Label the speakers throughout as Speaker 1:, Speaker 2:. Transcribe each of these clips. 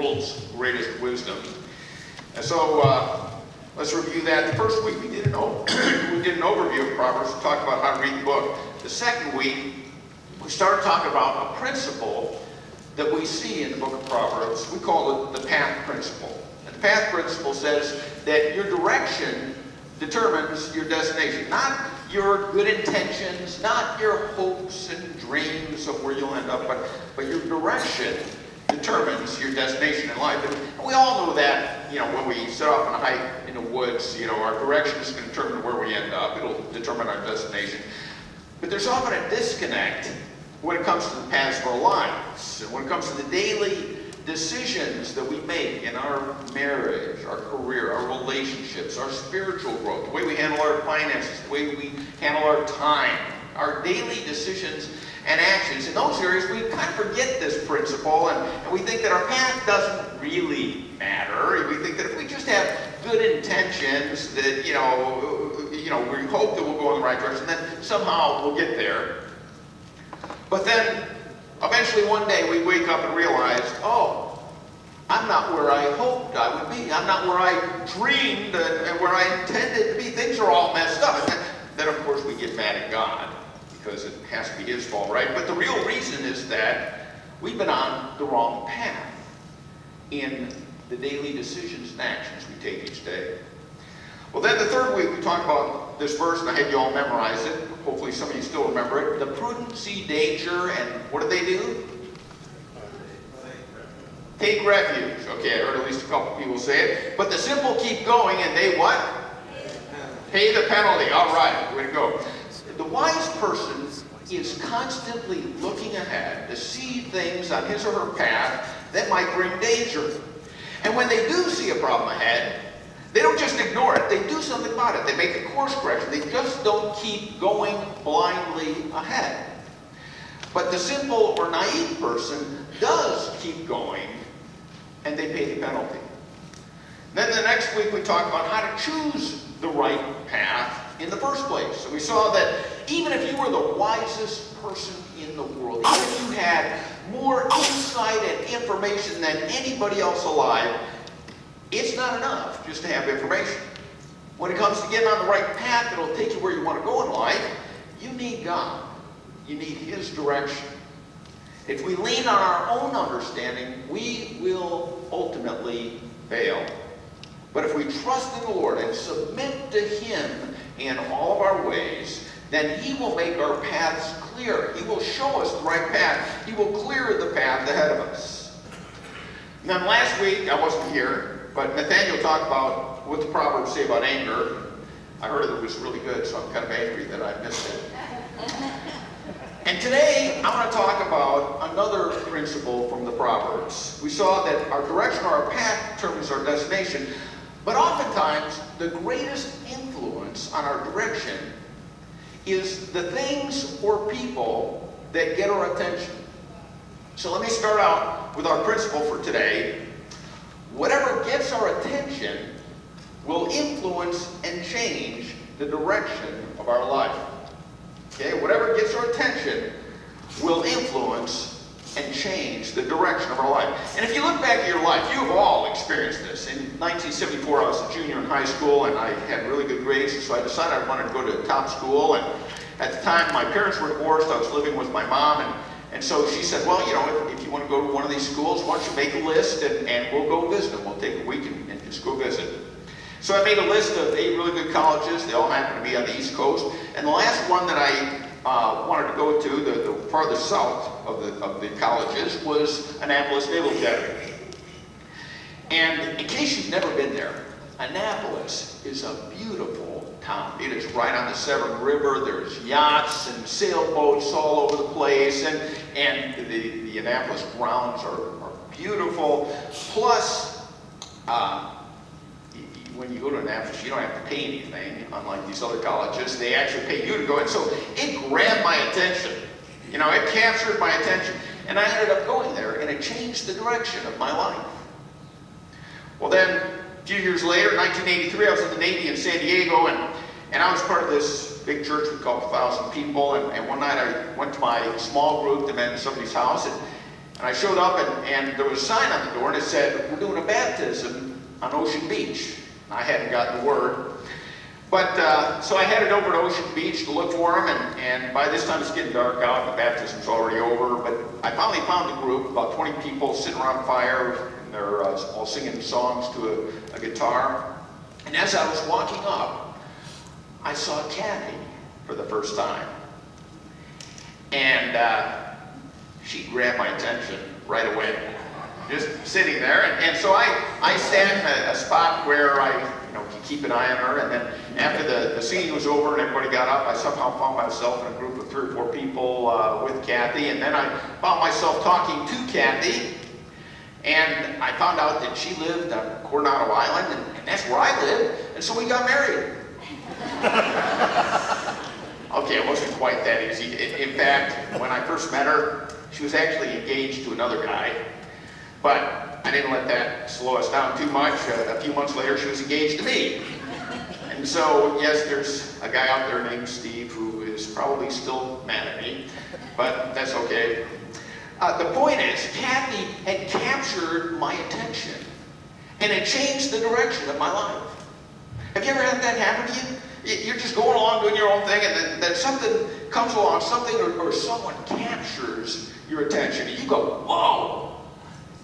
Speaker 1: world's greatest wisdom. And so let's review that. The first week we did an overview of Proverbs, we talked about how to read the book. The second week, we started talking about a principle that we see in the book of Proverbs. We call it the path principle. And the path principle says that your direction determines your destination. Not your good intentions, not your hopes and dreams of where you'll end up, but your direction determines your destination in life. And we all know that, when we set off on a hike in the woods, our direction is going to determine where we end up. It'll determine our destination. But there's often a disconnect when it comes to the paths of our lives, and when it comes to the daily decisions that we make in our marriage, our career, our relationships, our spiritual growth, the way we handle our finances, the way we handle our time, our daily decisions and actions. In those areas, we kind of forget this principle, and we think that our path doesn't really matter. We think that if we just have good intentions, that, we hope that we'll go in the right direction, then somehow we'll get there. But then, eventually one day we wake up and realize, oh, I'm not where I hoped I would be. I'm not where I dreamed and where I intended to be. Things are all messed up. And then of course we get mad at God because it has to be His fault, right? But the real reason is that we've been on the wrong path in the daily decisions and actions we take each day. Well, then the third week we talked about this verse, and I had you all memorize it. Hopefully some of you still remember it. The prudent see danger, and what do? Take refuge. Okay, I heard at least a couple people say it. But the simple keep going, and they what? Pay the penalty. All right, way to go. The wise person is constantly looking ahead to see things on his or her path that might bring danger. And when they do see a problem ahead, they don't just ignore it, they do something about it. They make a course correction. They just don't keep going blindly ahead. But the simple or naive person does keep going, and they pay the penalty. Then the next week we talk about how to choose the right path in the first place. So we saw that even if you were the wisest person in the world, even if you had more insight and information than anybody else alive, it's not enough just to have information. When it comes to getting on the right path that'll take you where you want to go in life, you need God. You need His direction. If we lean on our own understanding, we will ultimately fail. But if we trust in the Lord and submit to Him in all of our ways, then He will make our paths clear. He will show us the right path. He will clear the path ahead of us. And then last week, I wasn't here, but Nathaniel talked about what the Proverbs say about anger. I heard it was really good, so I'm kind of angry that I missed it. And today, I want to talk about another principle from the Proverbs. We saw that our direction or our path determines our destination, but oftentimes, the greatest influence on our direction is the things or people that get our attention. So let me start out with our principle for today. Whatever gets our attention will influence and change the direction of our life. Okay, whatever gets our attention will influence and change the direction of our life. And if you look back at your life, you have all experienced this. In 1974, I was a junior in high school, and I had really good grades, so I decided I wanted to go to a top school. And at the time, my parents were divorced. I was living with my mom, and so she said, well, if you want to go to one of these schools, why don't you make a list, and we'll go visit them. We'll take a week and just go visit. So I made a list of 8 really good colleges. They all happen to be on the East Coast. And the last one that I wanted to go to, the farthest south of the colleges, was Annapolis Naval Academy. And in case you've never been there, Annapolis is a beautiful town. It is right on the Severn River. There's yachts and sailboats all over the place, and the Annapolis grounds are beautiful. Plus, when you go to Annapolis, you don't have to pay anything, unlike these other colleges. They actually pay you to go in. So it grabbed my attention. It captured my attention. And I ended up going there, and it changed the direction of my life. Well, then, a few years later, 1983, I was in the Navy in San Diego, and I was part of this big church with a couple thousand people. And one night I went to my small group that met in somebody's house, And I showed up, and there was a sign on the door, and it said, "We're doing a baptism on Ocean Beach." I hadn't gotten the word. But, so I headed over to Ocean Beach to look for him, and by this time it's getting dark out, and the baptism's already over. But I finally found a group, about 20 people sitting around a fire, and they're all singing songs to a guitar. And as I was walking up, I saw Kathy for the first time. And she grabbed my attention right away, just sitting there. And so I sat in a spot where I could keep an eye on her. And then after the singing was over and everybody got up, I somehow found myself in a group of 3 or 4 people with Kathy. And then I found myself talking to Kathy. And I found out that she lived on Coronado Island, and that's where I live. And so we got married. Okay, it wasn't quite that easy. In fact, when I first met her, she was actually engaged to another guy. But I didn't let that slow us down too much. A few months later, she was engaged to me. And so, yes, there's a guy out there named Steve who is probably still mad at me, but that's okay. The point is, Kathy had captured my attention, and it changed the direction of my life. Have you ever had that happen to you? You're just going along doing your own thing, and then something comes along, something or someone captures your attention, and you go, whoa!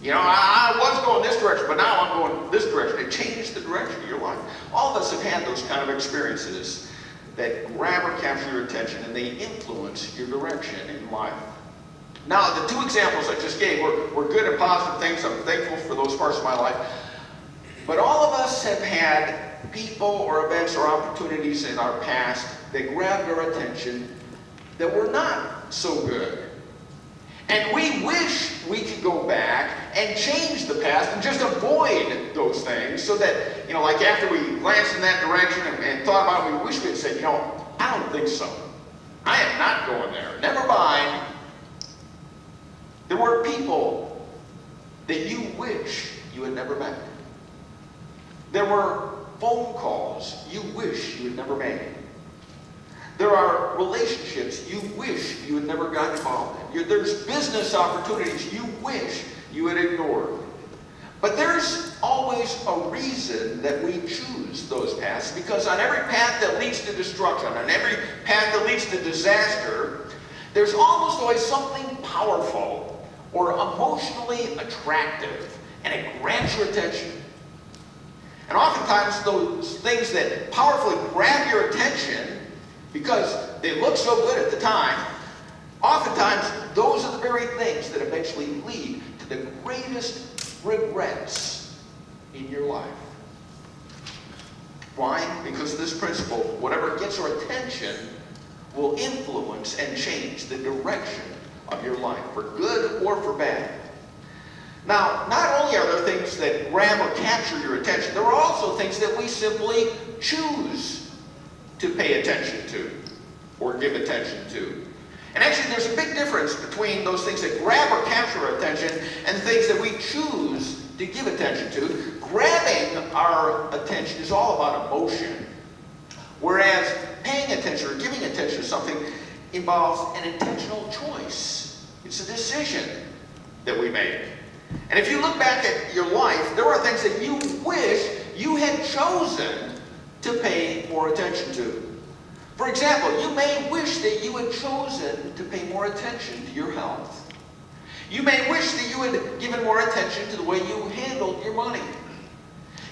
Speaker 1: I was going this direction, but now I'm going this direction. It changed the direction of your life. All of us have had those kind of experiences that grab or capture your attention, and they influence your direction in life. Now, the 2 examples I just gave were good and positive things. I'm thankful for those parts of my life. But all of us have had people or events or opportunities in our past that grabbed our attention that were not so good. And we wish we could go back and change the past and just avoid those things so that, like after we glanced in that direction and thought about it, we wish we had said, I don't think so. I am not going there. Never mind. There were people that you wish you had never met. There were phone calls you wish you had never made. There are relationships you wish you had never gotten involved in. There's business opportunities you wish you had ignored. But there's always a reason that we choose those paths, because on every path that leads to destruction, on every path that leads to disaster, there's almost always something powerful or emotionally attractive, and it grabs your attention. And oftentimes those things that powerfully grab your attention because they look so good at the time, oftentimes those are the very things that eventually lead to the greatest regrets in your life. Why? Because of this principle: whatever gets our attention will influence and change the direction of your life, for good or for bad. Now, not only are there things that grab or capture your attention, there are also things that we simply choose to pay attention to or give attention to. And actually, there's a big difference between those things that grab or capture our attention and the things that we choose to give attention to. Grabbing our attention is all about emotion, whereas paying attention or giving attention to something involves an intentional choice. It's a decision that we make. And if you look back at your life, there are things that you wish you had chosen to pay more attention to. For example, you may wish that you had chosen to pay more attention to your health. You may wish that you had given more attention to the way you handled your money.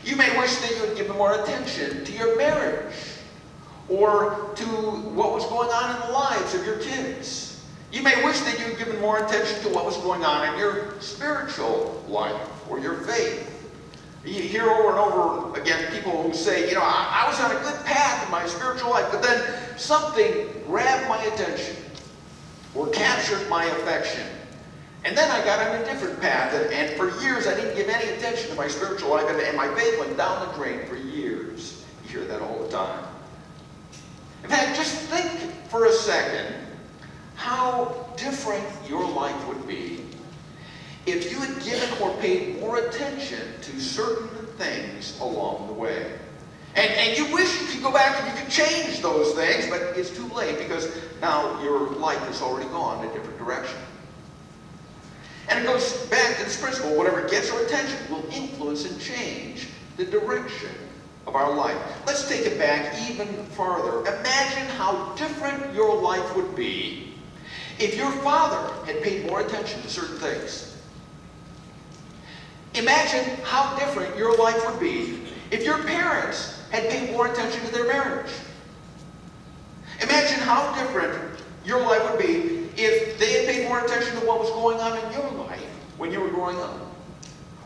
Speaker 1: You may wish that you had given more attention to your marriage, or to what was going on in the lives of your kids. You may wish that you had given more attention to what was going on in your spiritual life or your faith. You hear over and over again people who say, I was on a good path in my spiritual life, but then something grabbed my attention or captured my affection. And then I got on a different path, and for years I didn't give any attention to my spiritual life, and my faith went down the drain for years. You hear that all the time. In fact, just think for a second how different your life would be if you had given or paid more attention to certain things along the way. And you wish you could go back and you could change those things, but it's too late because now your life has already gone in a different direction. And it goes back to this principle, whatever gets our attention will influence and change the direction of our life. Let's take it back even farther. Imagine how different your life would be if your father had paid more attention to certain things. Imagine how different your life would be if your parents had paid more attention to their marriage. Imagine how different your life would be if they had paid more attention to what was going on in your life when you were growing up.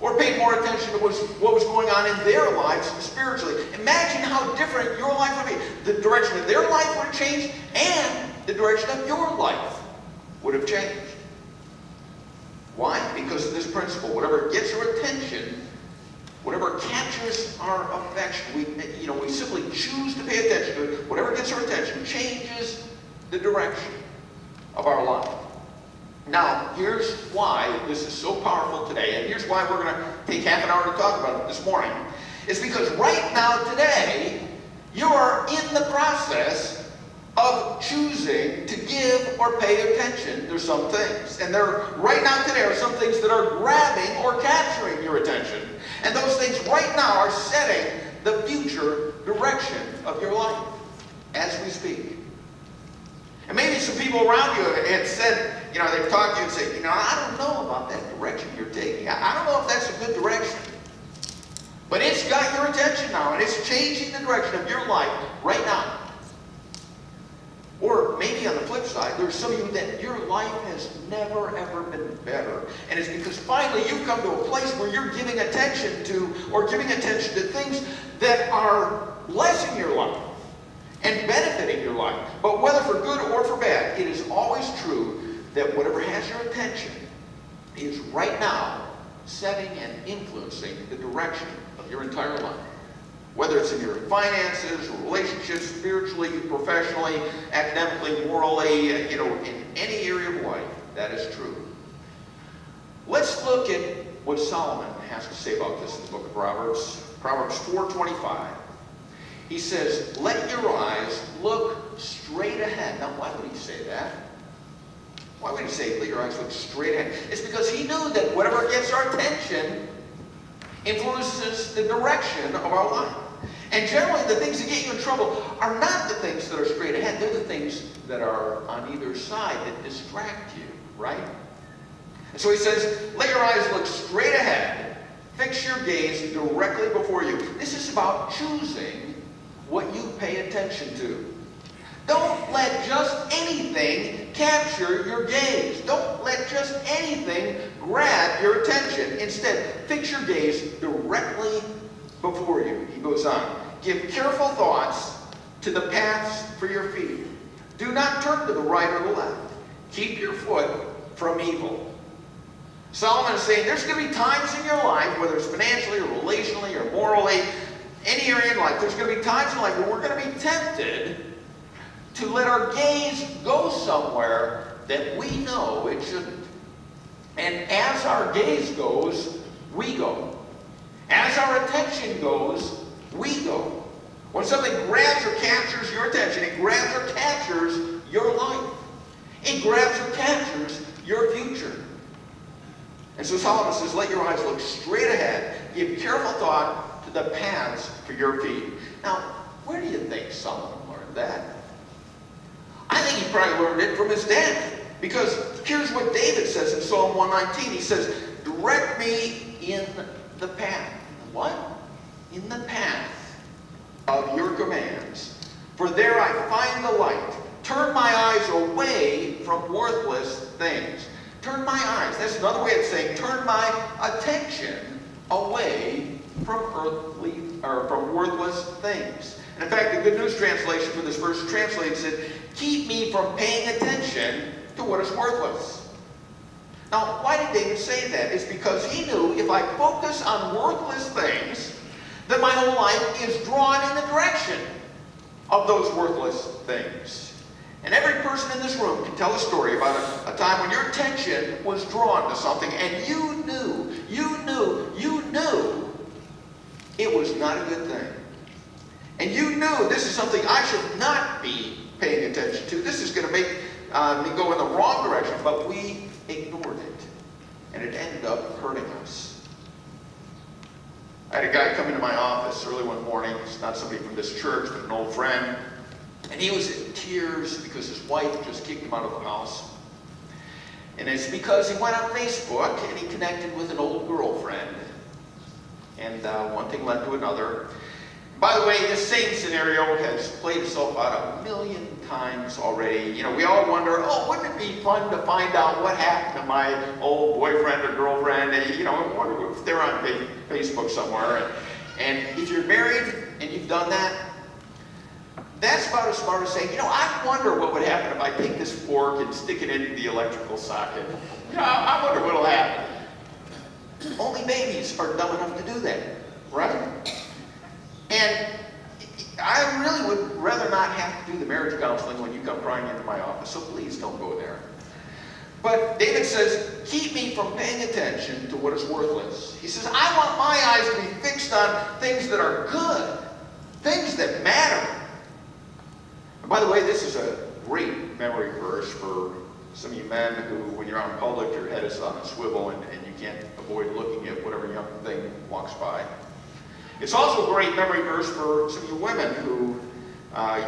Speaker 1: Or paid more attention to what was going on in their lives spiritually. Imagine how different your life would be. The direction of their life would have changed, and the direction of your life would have changed. Why? Because of this principle. Whatever gets our attention, whatever captures our affection, we simply choose to pay attention to it. Whatever gets our attention changes the direction of our life. Now, here's why this is so powerful today, and here's why we're going to take half an hour to talk about it this morning. It's because right now, today, you are in the process of choosing to give or pay attention to some things. And right now, today, are some things that are grabbing or capturing your attention. And those things right now are setting the future direction of your life as we speak. And maybe some people around you have said, they've talked to you and said, I don't know about that direction you're taking. I don't know if that's a good direction. But it's got your attention now, and it's changing the direction of your life right now. Or maybe on the flip side, there's some of you that your life has never, ever been better. And it's because finally you've come to a place where you're giving attention to, or giving attention to things that are blessing your life and benefiting your life. But whether for good or for bad, it is always true that whatever has your attention is right now setting and influencing the direction of your entire life. Whether it's in your finances, relationships, spiritually, professionally, academically, morally, in any area of life, that is true. Let's look at what Solomon has to say about this in the book of Proverbs. Proverbs 4:25. He says, let your eyes look straight ahead. Now, why would he say that? Why would he say, let your eyes look straight ahead? It's because he knew that whatever gets our attention influences the direction of our life. And generally, the things that get you in trouble are not the things that are straight ahead. They're the things that are on either side that distract you, right? And so he says, let your eyes look straight ahead. Fix your gaze directly before you. This is about choosing what you pay attention to. Don't let just anything capture your gaze. Don't let just anything grab your attention. Instead, fix your gaze directly before you. He goes on. Give careful thoughts to the paths for your feet. Do not turn to the right or the left. Keep your foot from evil. Solomon is saying there's going to be times in your life, whether it's financially or relationally or morally, any area in life, there's going to be times in life where we're going to be tempted to let our gaze go somewhere that we know it shouldn't. And as our gaze goes, we go. As our attention goes, we go. When something grabs or captures your attention, it grabs or captures your life. It grabs or captures your future. And so Solomon says, let your eyes look straight ahead. Give careful thought to the paths for your feet. Now, where do you think Solomon learned that? I think he probably learned it from his dad. Because here's what David says in Psalm 119. He says, direct me in the path. What? In the path of your commands. For there I find the light. Turn my eyes away from worthless things. Turn my eyes. That's another way of saying turn my attention away from from worthless things. And in fact, the Good News Translation for this verse translates it, keep me from paying attention to what is worthless. Now, why did David say that? It's because he knew if I focus on worthless things, then my whole life is drawn in the direction of those worthless things. And every person in this room can tell a story about a time when your attention was drawn to something and you knew it was not a good thing. And you knew this is something I should not be paying attention to. This is going to make me go in the wrong direction, but we ignored it. and it ended up hurting us. I had a guy come into my office early one morning. It's not somebody from this church, but an old friend. And he was in tears because his wife just kicked him out of the house. And it's because he went on Facebook and he connected with an old girlfriend. And one thing led to another. By the way, this same scenario has played itself out 1,000,000 times already. You know, we all wonder, oh, wouldn't it be fun to find out what happened to my old boyfriend or girlfriend? And, you know, I wonder if they're on Facebook somewhere. And if you're married and you've done that, that's about as smart as saying, you know, I wonder what would happen if I take this fork and stick it into the electrical socket. You know, I wonder what'll happen. Only babies are dumb enough to do that, right? And I really would rather not have to do the marriage counseling when you come crying into my office, so please don't go there. But David says, keep me from paying attention to what is worthless. He says, I want my eyes to be fixed on things that are good, things that matter. And by the way, this is a great memory verse for some of you men who, when you're out in public, your head is on a swivel and you can't avoid looking at whatever young thing walks by. It's also a great memory verse for some of you women who,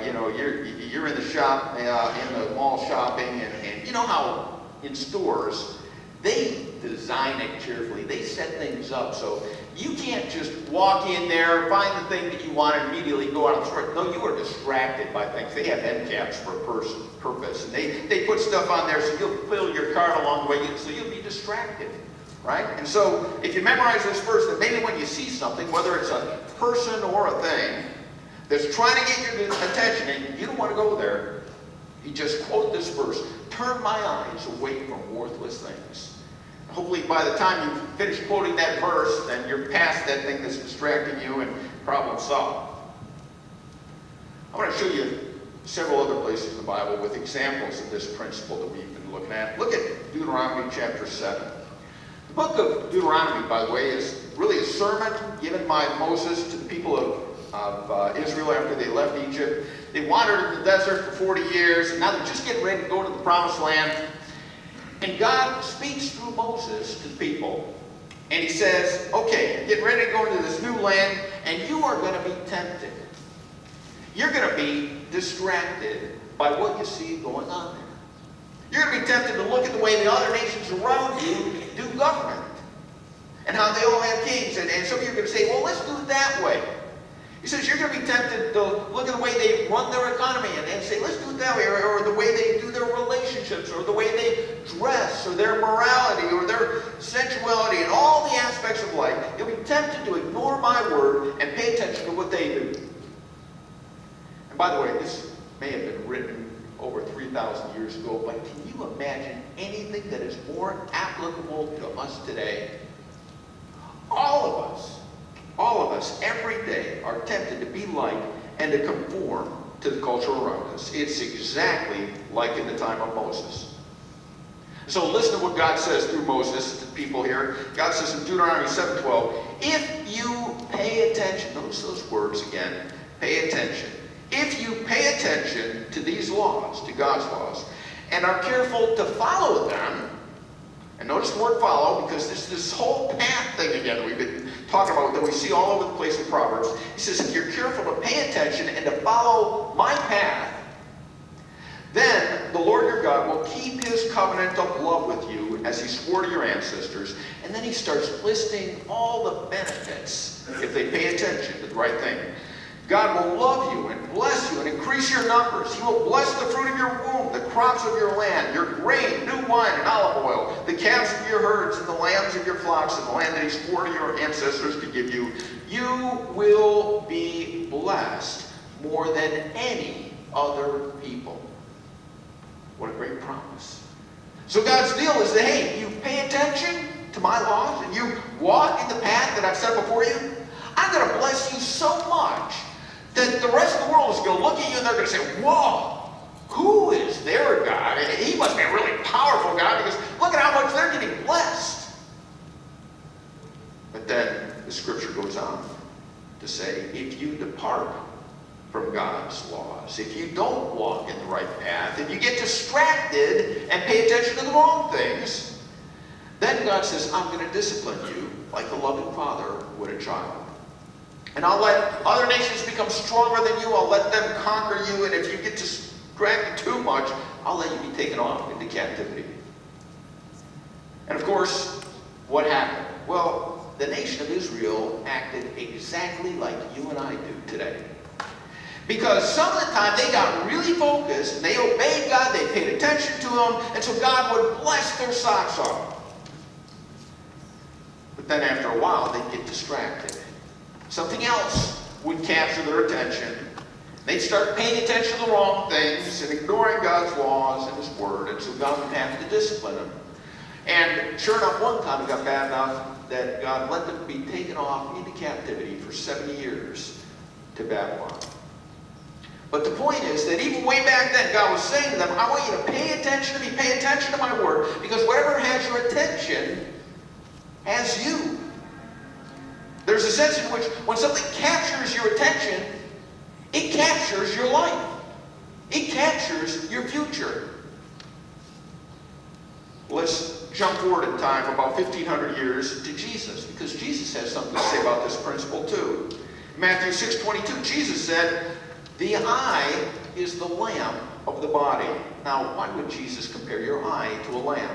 Speaker 1: you know, you're in the shop, in the mall shopping, and you know how in stores, they design it carefully. They set things up so you can't just walk in there, find the thing that you want, and immediately go out of the store. No, you are distracted by things. They have end caps for a purpose, and they put stuff on there so you'll fill your cart along the way, so you'll be distracted, right? And so if you memorize this verse, then maybe when you see something, whether it's a person or a thing that's trying to get your attention, and you don't want to go there, you just quote this verse, turn my eyes away from worthless things. Hopefully by the time you finish quoting that verse, then you're past that thing that's distracting you and problem solved. I want to show you several other places in the Bible with examples of this principle that we've been looking at. Look at Deuteronomy chapter 7. The book of Deuteronomy, by the way, is really a sermon given by Moses to the people of Israel after they left Egypt. They wandered in the desert for 40 years, and now they're just getting ready to go to the promised land. And God speaks through Moses to the people. And he says, okay, you're getting ready to go into this new land, and you are going to be tempted. You're going to be distracted by what you see going on there. You're going to be tempted to look at the way the other nations around you do government. And how they all have kings. And some of you are going to say, well, let's do it that way. He says you're going to be tempted to look at the way they run their economy and say, let's do it that way, or the way they do their relationships, or the way they dress, or their morality, or their sensuality, and all the aspects of life. You'll be tempted to ignore my word and pay attention to what they do. And by the way, this may have been written over 3,000 years ago, but can you imagine anything that is more applicable to us today? All of us, every day, are tempted to be like and to conform to the culture around us. It's exactly like in the time of Moses. So listen to what God says through Moses to the people here. God says in Deuteronomy 7:12, if you pay attention, notice those words again, pay attention. If you pay attention to these laws, to God's laws, and are careful to follow them, and notice the word follow, because this whole path thing again that we've been talking about, that we see all over the place in Proverbs. He says, if you're careful to pay attention and to follow my path, then the Lord your God will keep his covenant of love with you as he swore to your ancestors. And then he starts listing all the benefits if they pay attention to the right thing. God will love you and bless you and increase your numbers. He will bless the fruit of your womb, the crops of your land, your grain, new wine, and olive oil, the calves of your herds and the lambs of your flocks, in the land that he swore to your ancestors to give you. You will be blessed more than any other people. What a great promise. So God's deal is that, hey, you pay attention to my laws and you walk in the path that I've set before you, I'm going to bless you so much that the rest of the world is going to look at you and they're going to say, whoa, who is their God? He must be a really powerful God, because look at how much they're getting blessed. But then the scripture goes on to say, if you depart from God's laws, if you don't walk in the right path, if you get distracted and pay attention to the wrong things, Then God says, I'm going to discipline you like a loving father would a child. And I'll let other nations become stronger than you. I'll let them conquer you. And if you get distracted too much, I'll let you be taken off into captivity. And of course, what happened? Well, the nation of Israel acted exactly like you and I do today. Because some of the time they got really focused, and they obeyed God, they paid attention to Him, and so God would bless their socks off. But then after a while, they'd get distracted. Something else would capture their attention. They'd start paying attention to the wrong things and ignoring God's laws and His Word, and so God would have to discipline them. And sure enough, one time it got bad enough that God let them be taken off into captivity for 70 years to Babylon. But the point is that even way back then, God was saying to them, I want you to pay attention to me, pay attention to my Word, because whatever has your attention has you. There's a sense in which when something captures your attention, it captures your life. It captures your future. Let's jump forward in time about 1,500 years to Jesus, because Jesus has something to say about this principle too. Matthew 6:22, Jesus said, the eye is the lamp of the body. Now, why would Jesus compare your eye to a lamp?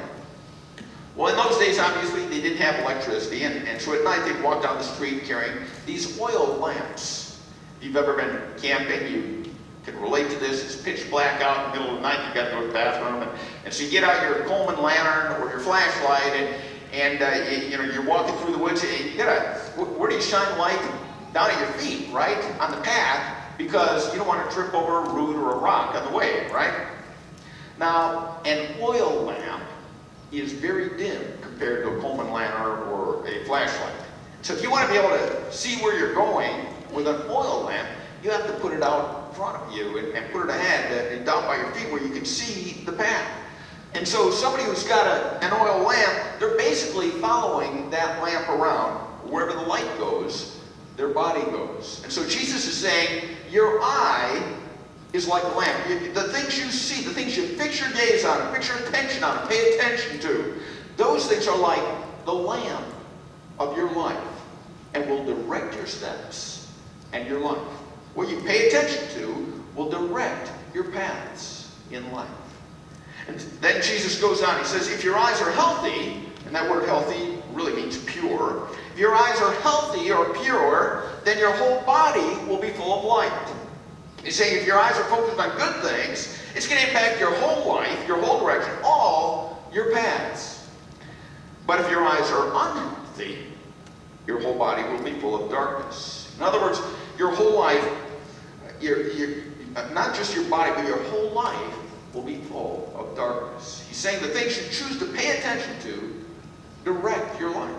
Speaker 1: Well, in those days, obviously, they didn't have electricity, and so at night they'd walk down the street carrying these oil lamps. If you've ever been camping, you can relate to this. It's pitch black out in the middle of the night. You've got to go to the bathroom, and so you get out your Coleman lantern or your flashlight, and you're walking through the woods, and you gotta, where do you shine light? Down at your feet, right, on the path, because you don't want to trip over a root or a rock on the way, right? Now, an oil lamp is very dim compared to a Coleman lantern or a flashlight. So if you want to be able to see where you're going with an oil lamp, you have to put it out in front of you and put it ahead and down by your feet where you can see the path. And so somebody who's got an oil lamp, they're basically following that lamp around. Wherever the light goes, their body goes. And so Jesus is saying, your eye is like a lamp. The things you see, the things you fix your gaze on, fix your attention on, pay attention to, those things are like the lamp of your life and will direct your steps and your life. What you pay attention to will direct your paths in life. And then Jesus goes on, he says, if your eyes are healthy, and that word healthy really means pure, if your eyes are healthy or pure, then your whole body will be full of light. He's saying if your eyes are focused on good things, it's going to impact your whole life, your whole direction, all your paths. But if your eyes are unhealthy, your whole body will be full of darkness. In other words, your whole life, not just your body, but your whole life will be full of darkness. He's saying the things you choose to pay attention to direct your life.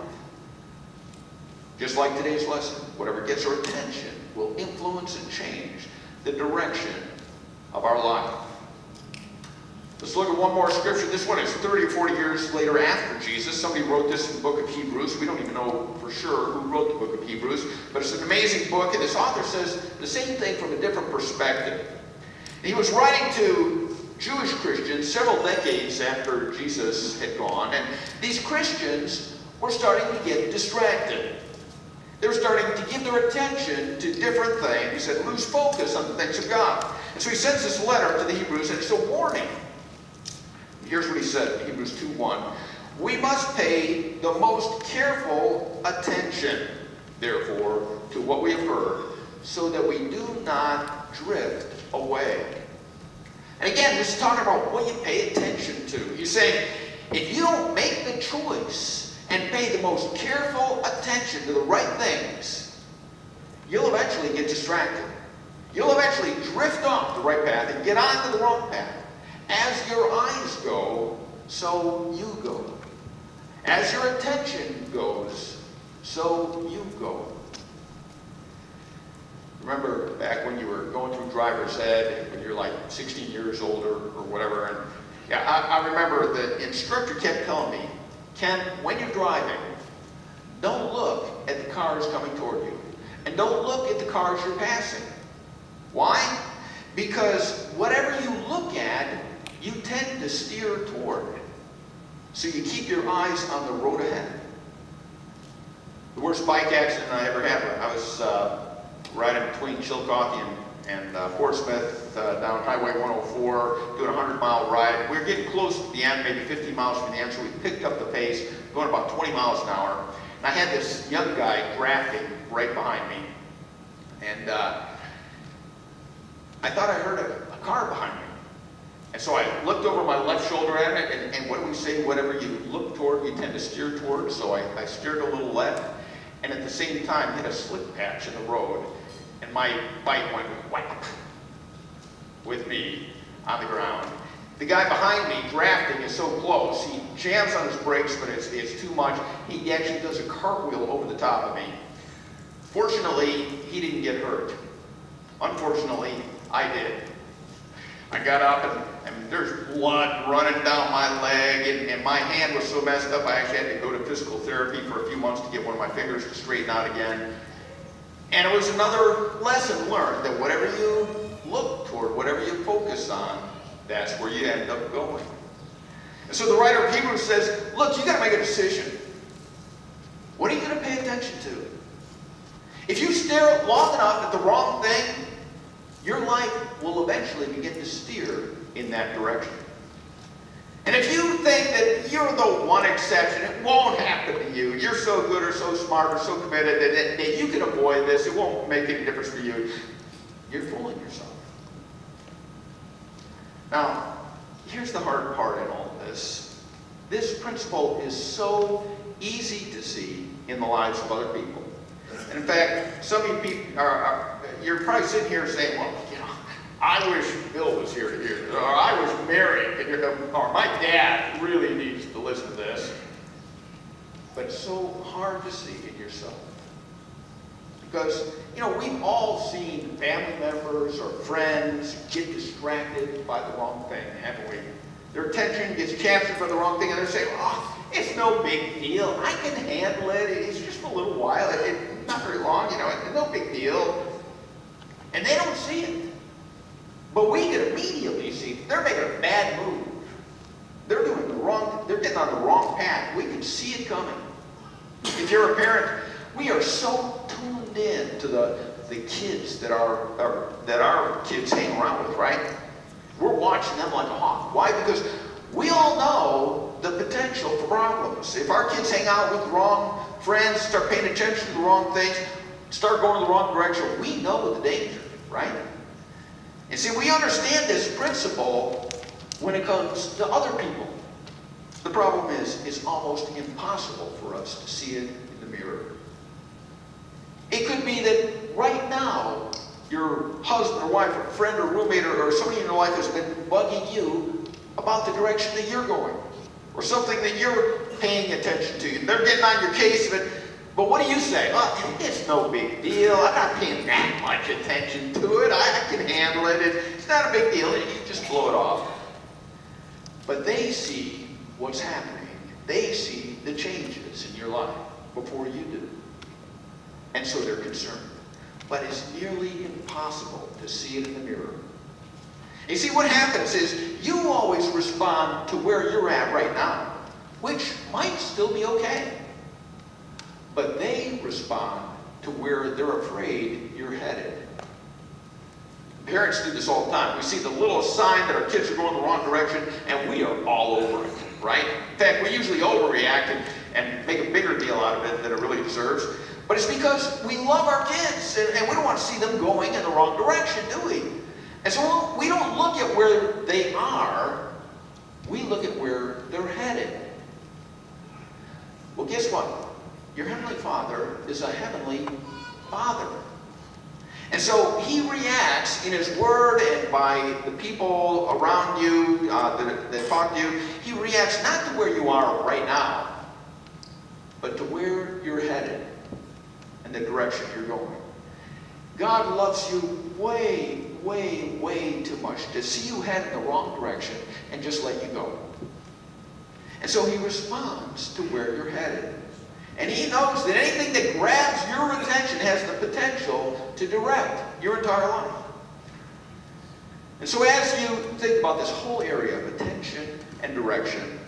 Speaker 1: Just like today's lesson, whatever gets our attention will influence and change the direction of our life. Let's look at one more scripture. This one is 30 or 40 years later after Jesus. Somebody wrote this in the book of Hebrews. We don't even know for sure who wrote the book of Hebrews, but it's an amazing book, and this author says the same thing from a different perspective. And he was writing to Jewish Christians several decades after Jesus had gone, and these Christians were starting to get distracted. They were starting to give their attention to different things and lose focus on the things of God. And so he sends this letter to the Hebrews, and it's a warning. Here's what he said in Hebrews 2:1. We must pay the most careful attention, therefore, to what we have heard, so that we do not drift away. And again, this is talking about what you pay attention to. He's saying, if you don't make the choice and pay the most careful attention to the right things, you'll eventually get distracted. You'll eventually drift off the right path and get onto the wrong path. As your eyes go, so you go. As your attention goes, so you go. Remember back when you were going through driver's ed, when you're like 16 years old or whatever, and yeah, I remember the instructor kept telling me, Ken, when you're driving, don't look at the cars coming toward you. And don't look at the cars you're passing. Why? Because whatever you look at, you tend to steer toward. So you keep your eyes on the road ahead. The worst bike accident I ever had, I was riding between Chillicothe and Portsmouth down Highway 104, doing a 100-mile ride. We were getting close to the end, maybe 50 miles from the end, so we picked up the pace, going about 20 miles an hour. And I had this young guy drafting right behind me. And I thought I heard a car behind me. And so I looked over my left shoulder at it, and what do we say? Whatever you look toward, you tend to steer toward. So I steered a little left, and at the same time hit a slick patch in the road, and my bike went whap with me on the ground. The guy behind me drafting is so close, he jams on his brakes, but it's too much. He actually does a cartwheel over the top of me. Fortunately, he didn't get hurt. Unfortunately, I did. I got up and there's blood running down my leg, and my hand was so messed up I actually had to go to physical therapy for a few months to get one of my fingers to straighten out again. And it was another lesson learned that whatever you look toward, whatever you focus on, that's where you end up going. And so the writer of Hebrews says, look, you got to make a decision. What are you going to pay attention to? If you stare long enough at the wrong thing, your life will eventually begin to steer in that direction. And if you think that you're the one exception, it won't happen to you. You're so good or so smart or so committed that you can avoid this. It won't make any difference for you. You're fooling yourself. Now, here's the hard part in all of this. This principle is so easy to see in the lives of other people. And in fact, some of you people you're probably sitting here saying, well, you know, I wish Bill was here to hear this, or I wish Mary could hear this, or my dad really needs to listen to this. But it's so hard to see in yourself. Because, you know, we've all seen family members or friends get distracted by the wrong thing, haven't we? Their attention gets captured by the wrong thing, and they're saying, oh, it's no big deal. I can handle it. It's just for a little while. Not very long, you know, it's no big deal. And they don't see it. But we can immediately see they're making a bad move. They're getting on the wrong path. We can see it coming. If you're a parent, we are so tuned in to the kids that our kids hang around with, right? We're watching them like a hawk. Why? Because we all know the potential for problems. If our kids hang out with the wrong friends, start paying attention to the wrong things, start going in the wrong direction, we know the danger, right? And see, we understand this principle when it comes to other people. The problem is, it's almost impossible for us to see it in the mirror. It could be that right now, your husband or wife or friend or roommate or somebody in your life has been bugging you about the direction that you're going, or something that you're paying attention to. And they're getting on your case, but what do you say? Oh, it's no big deal. I'm not paying that much attention to it. I can handle it. It's not a big deal. You just blow it off. But they see what's happening. They see the changes in your life before you do. And so they're concerned. But it's nearly impossible to see it in the mirror. You see, what happens is you always respond to where you're at right now, which might still be okay. But they respond to where they're afraid you're headed. Parents do this all the time. We see the littlest sign that our kids are going the wrong direction, and we are all over it, right? In fact, we usually overreact and make a bigger deal out of it than it really deserves. But it's because we love our kids, and we don't want to see them going in the wrong direction, do we? And so we don't look at where they are, we look at where they're headed. Well, guess what? Your Heavenly Father is a Heavenly Father. And so He reacts in His Word and by the people around you that talk to you. He reacts not to where you are right now, but to where you're headed and the direction you're going. God loves you way, way, way too much to see you head in the wrong direction and just let you go. And so He responds to where you're headed. And He knows that anything that grabs your attention has the potential to direct your entire life. And so as you think about this whole area of attention and direction,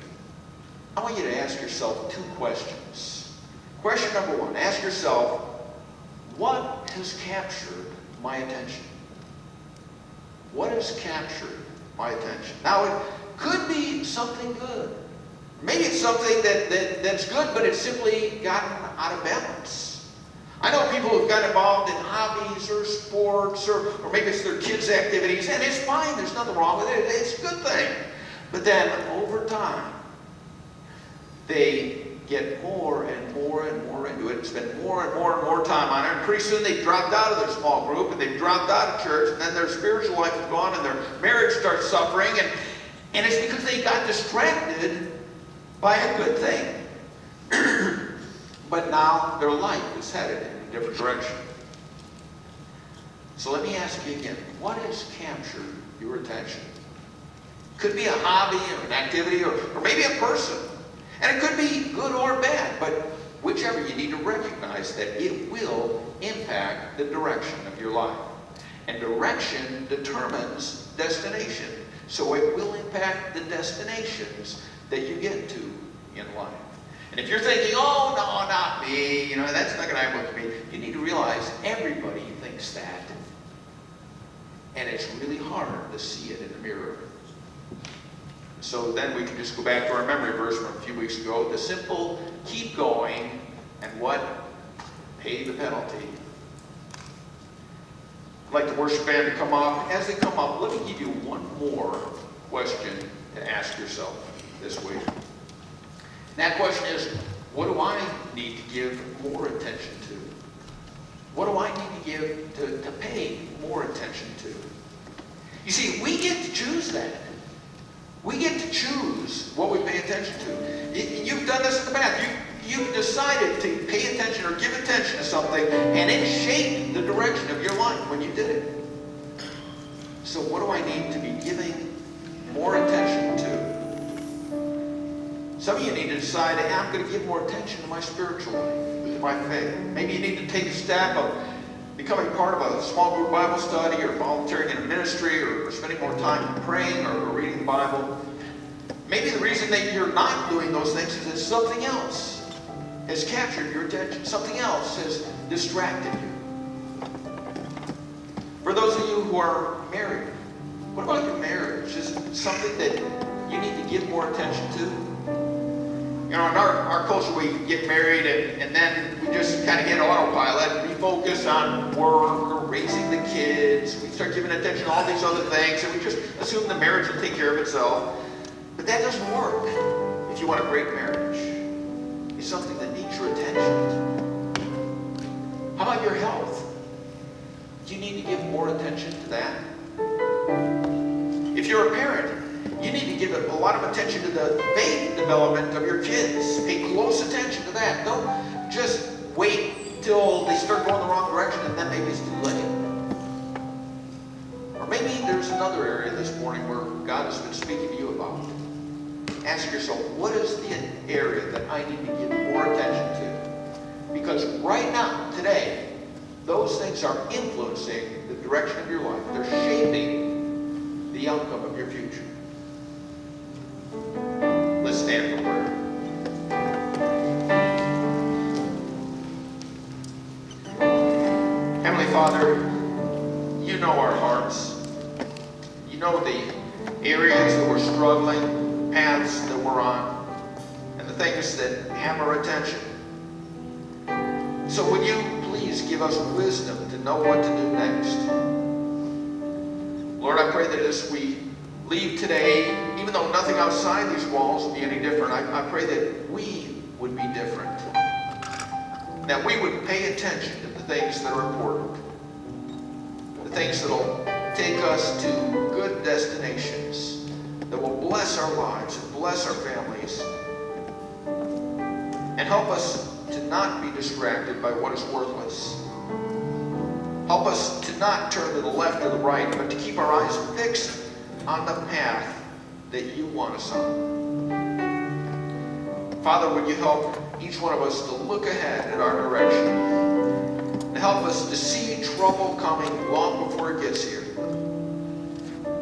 Speaker 1: I want you to ask yourself 2 questions. Question number 1, ask yourself, what has captured my attention? What has captured my attention? Now, it could be something good. Maybe it's something that's good, but it's simply gotten out of balance. I know people who've gotten involved in hobbies or sports, or maybe it's their kids' activities, and it's fine. There's nothing wrong with it. It's a good thing. But then, over time, they get more and more and more into it and spend more and more and more time on it. And pretty soon they've dropped out of their small group and they've dropped out of church, and then their spiritual life is gone and their marriage starts suffering. And it's because they got distracted by a good thing. But now their life is headed in a different direction. So let me ask you again, what has captured your attention? Could be a hobby or an activity or maybe a person. And it could be good or bad, but whichever, you need to recognize that it will impact the direction of your life. And direction determines destination. So it will impact the destinations that you get to in life. And if you're thinking, oh, no, not me, that's not going to happen with me, you need to realize everybody thinks that. And it's really hard to see it in the mirror. So then we can just go back to our memory verse from a few weeks ago. The simple keep going, and what? Pay the penalty. I'd like the worship band to come up. As they come up, let me give you one more question to ask yourself this week. And that question is, what do I need to give more attention to? What do I need to give to pay more attention to? You see, we get to choose that. We get to choose what we pay attention to. You've done this in the past. You've decided to pay attention or give attention to something, and it shaped the direction of your life when you did it. So what do I need to be giving more attention to? Some of you need to decide, hey, I'm going to give more attention to my spiritual life, to my faith. Maybe you need to take a step of becoming part of a small group Bible study, or volunteering in a ministry, or spending more time praying or reading the Bible. Maybe the reason that you're not doing those things is that something else has captured your attention. Something else has distracted you. For those of you who are married, what about your marriage? Is it something that you need to give more attention to? In our culture, we get married and then we just kind of get autopilot and we focus on work or raising the kids. We start giving attention to all these other things and we just assume the marriage will take care of itself. But that doesn't work if you want a great marriage. It's something that needs your attention. How about your health? Do you need to give more attention to that? If you're a parent, you need to give a lot of attention to the faith development of your kids. Pay close attention to that. Don't just wait till they start going the wrong direction and then maybe it's too late. Or maybe there's another area this morning where God has been speaking to you about. Ask yourself, what is the area that I need to give more attention to? Because right now, today, those things are influencing the direction of your life. They're shaping the outcome of your future. Let's stand for prayer. Heavenly Father, you know our hearts. You know the areas that we're struggling, paths that we're on, and the things that have our attention. So would you please give us wisdom to know what to do next? Lord, I pray that as we leave today, even though nothing outside these walls will be any different, I pray that we would be different. That we would pay attention to the things that are important. The things that will take us to good destinations. That will bless our lives and bless our families. And help us to not be distracted by what is worthless. Help us to not turn to the left or the right, but to keep our eyes fixed on the path that you want us on. Father, would you help each one of us to look ahead at our direction and help us to see trouble coming long before it gets here.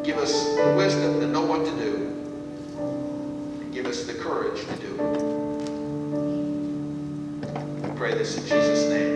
Speaker 1: Give us the wisdom to know what to do. Give us the courage to do it. We pray this in Jesus' name.